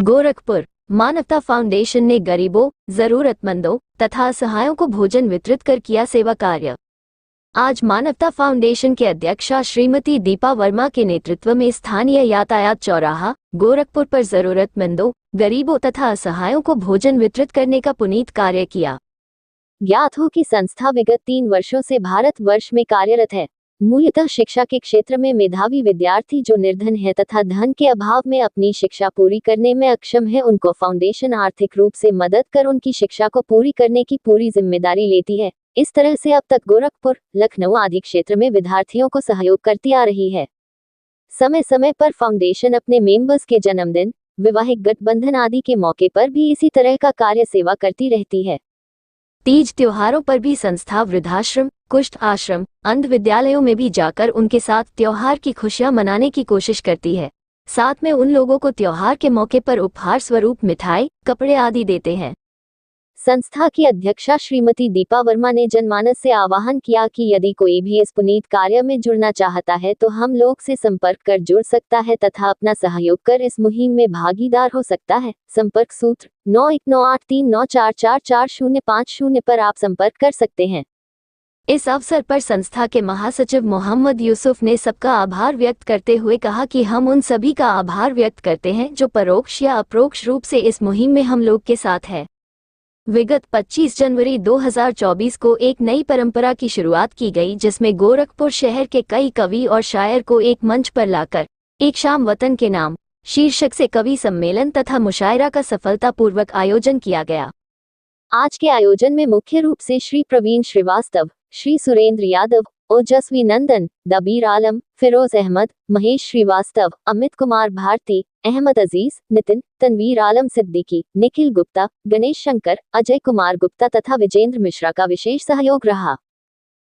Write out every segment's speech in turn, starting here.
गोरखपुर मानवता फाउंडेशन ने गरीबों, जरूरतमंदों तथा असहायों को भोजन वितरित कर किया सेवा कार्य। आज मानवता फाउंडेशन के अध्यक्षा श्रीमती दीपा वर्मा के नेतृत्व में स्थानीय यातायात चौराहा गोरखपुर पर जरूरतमंदों, गरीबों तथा असहायों को भोजन वितरित करने का पुनीत कार्य किया। ज्ञात हो कि संस्था विगत 3 वर्षों से भारतवर्ष में कार्यरत है। मूलतः शिक्षा के क्षेत्र में मेधावी विद्यार्थी जो निर्धन है तथा धन के अभाव में अपनी शिक्षा पूरी करने में अक्षम है, उनको फाउंडेशन आर्थिक रूप से मदद कर उनकी शिक्षा को पूरी करने की पूरी जिम्मेदारी लेती है। इस तरह से अब तक गोरखपुर, लखनऊ आदि क्षेत्र में विद्यार्थियों को सहयोग करती आ रही है। समय समय पर फाउंडेशन अपने मेंबर्स के जन्मदिन, वैवाहिक गठबंधन आदि के मौके पर भी इसी तरह का कार्य सेवा करती रहती है। तीज त्योहारों पर भी संस्था वृद्धाश्रम, कुष्ठ आश्रम, अंध विद्यालयों में भी जाकर उनके साथ त्योहार की खुशियां मनाने की कोशिश करती है। साथ में उन लोगों को त्योहार के मौके पर उपहार स्वरूप मिठाई, कपड़े आदि देते हैं। संस्था की अध्यक्षा श्रीमती दीपा वर्मा ने जनमानस से आह्वान किया कि यदि कोई भी इस पुनीत कार्य में जुड़ना चाहता है तो हम लोग से संपर्क कर जुड़ सकता है तथा अपना सहयोग कर इस मुहिम में भागीदार हो सकता है। संपर्क सूत्र 919839444050 पर आप संपर्क कर सकते हैं। इस अवसर पर संस्था के महासचिव मोहम्मद यूसुफ ने सबका आभार व्यक्त करते हुए कहा कि हम उन सभी का आभार व्यक्त करते हैं जो परोक्ष या अप्रोक्ष रूप से इस मुहिम में हम लोग के साथ है। विगत 25 जनवरी 2024 को एक नई परंपरा की शुरुआत की गई, जिसमें गोरखपुर शहर के कई कवि और शायर को एक मंच पर लाकर एक शाम वतन के नाम शीर्षक से कवि सम्मेलन तथा मुशायरा का सफलतापूर्वक आयोजन किया गया। आज के आयोजन में मुख्य रूप से श्री प्रवीण श्रीवास्तव, श्री सुरेंद्र यादव, ओजस्वी नंदन, दबीर आलम, फिरोज अहमद, महेश श्रीवास्तव, अमित कुमार भारती, अहमद अजीज, नितिन, तनवीर आलम सिद्दीकी, निखिल गुप्ता, गणेश शंकर, अजय कुमार गुप्ता तथा विजेंद्र मिश्रा का विशेष सहयोग रहा।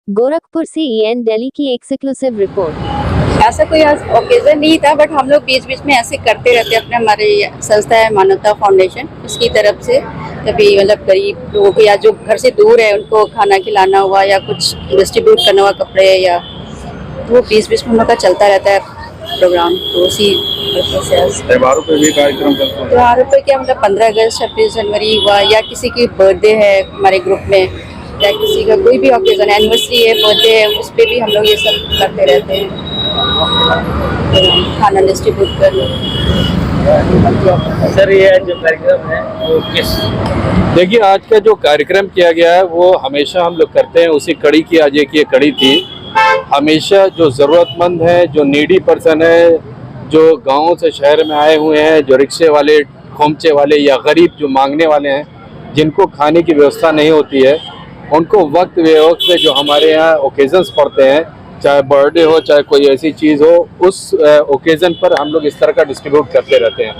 गोरखपुर से EN दिल्ली की एक्सक्लूसिव रिपोर्ट। ऐसा कोई ओकेजन नहीं था, बट हम लोग बीच बीच में ऐसे करते रहते हैं। अपने हमारी संस्था है मानवता फाउंडेशन, उसकी तरफ से कभी मतलब गरीब लोगों को या जो घर से दूर है उनको खाना खिलाना हुआ या कुछ डिस्ट्रीब्यूट करना हुआ कपड़े, या वो बीच बीच में हम लोग का चलता रहता है प्रोग्राम। तो उसी त्योहारों पे भी कार्यक्रम करते हैं। त्योहारों पे क्या मतलब 15 अगस्त, 26 जनवरी हुआ, या किसी की बर्थडे है हमारे ग्रुप में, या किसी का कोई भी ओकेजन, एनिवर्सरी है, बर्थडे है, उस पर भी हम लोग ये सब करते रहते हैं, खाना डिस्ट्रीब्यूट कर। सर, ये जो कार्यक्रम है वो किस, देखिए आज का जो कार्यक्रम किया गया है वो हमेशा हम लोग करते हैं, उसी कड़ी की आज एक ये कड़ी थी। हमेशा जो ज़रूरतमंद है, जो नीडी पर्सन है, जो गाँव से शहर में आए हुए हैं, जो रिक्शे वाले, खोमचे वाले या गरीब जो मांगने वाले हैं, जिनको खाने की व्यवस्था नहीं होती है, उनको वक्त बेवक्त पे जो हमारे यहाँ ओकेजन्स पड़ते हैं, चाहे बर्थडे हो चाहे कोई ऐसी चीज़ हो, उस ओकेज़न पर हम लोग इस तरह का डिस्ट्रीब्यूट करते रहते हैं।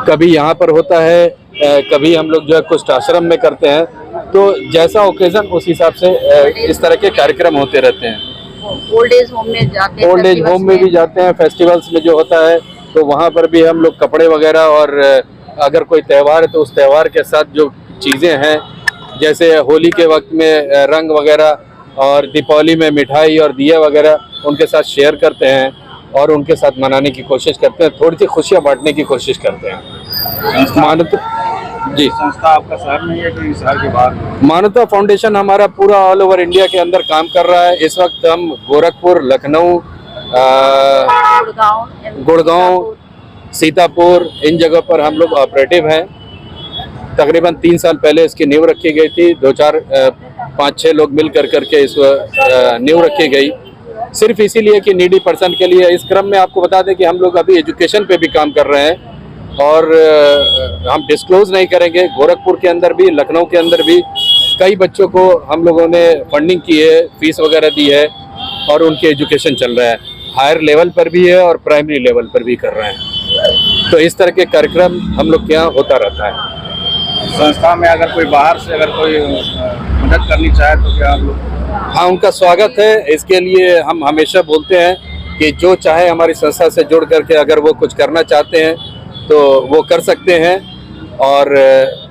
कभी यहाँ पर होता है, कभी हम लोग जो है कुछ आश्रम में करते हैं। तो जैसा ओकेज़न उस हिसाब से इस तरह के कार्यक्रम होते रहते हैं। ओल्ड एज होम में जाते हैं, ओल्ड एज होम में भी जाते हैं, फेस्टिवल्स में जो होता है तो वहाँ पर भी हम लोग कपड़े वगैरह, और अगर कोई त्यौहार है तो उस त्यौहार के साथ जो चीज़ें हैं, जैसे होली के वक्त में रंग वगैरह और दीपावली में मिठाई और दिया वगैरह, उनके साथ शेयर करते हैं और उनके साथ मनाने की कोशिश करते हैं, थोड़ी सी खुशियाँ बांटने की कोशिश करते हैं। मानवता जी, संस्था आपका शहर में है कि शहर के बाहर? मानवता फाउंडेशन हमारा पूरा ऑल ओवर इंडिया के अंदर काम कर रहा है। इस वक्त हम गोरखपुर, लखनऊ, गुड़गांव, सीतापुर, इन जगह पर हम लोग ऑपरेटिव हैं। तकरीबन 3 साल पहले इसकी नींव रखी गई थी। 5-6 लोग मिल करके इस नींव रखी गई, सिर्फ इसीलिए कि नीडी पर्सन के लिए। इस क्रम में आपको बता दें कि हम लोग अभी एजुकेशन पे भी काम कर रहे हैं, और हम डिस्क्लोज नहीं करेंगे। गोरखपुर के अंदर भी, लखनऊ के अंदर भी कई बच्चों को हम लोगों ने फंडिंग की है, फीस वगैरह दी है, और उनके एजुकेशन चल रहा है। हायर लेवल पर भी है और प्राइमरी लेवल पर भी कर रहे हैं। तो इस तरह के कार्यक्रम हम लोग के यहाँ होता रहता है। संस्था में अगर कोई बाहर से अगर कोई मदद करनी चाहे तो क्या आप लोग? हाँ, उनका स्वागत है। इसके लिए हम हमेशा बोलते हैं कि जो चाहे हमारी संस्था से जुड़ करके अगर वो कुछ करना चाहते हैं तो वो कर सकते हैं, और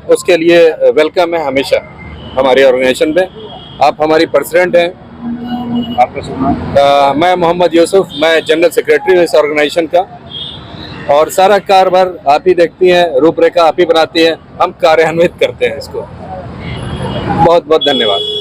उसके लिए वेलकम है हमेशा हमारी ऑर्गेनाइजेशन में। आप हमारी प्रेसिडेंट हैं। आपका सुना? मैं मोहम्मद यूसुफ, मैं जनरल सेक्रेटरी हूँ इस ऑर्गेनाइजेशन का। और सारा कारोबार आप ही देखती हैं, रूपरेखा आप ही बनाती हैं, हम कार्यान्वित करते हैं इसको। बहुत बहुत धन्यवाद।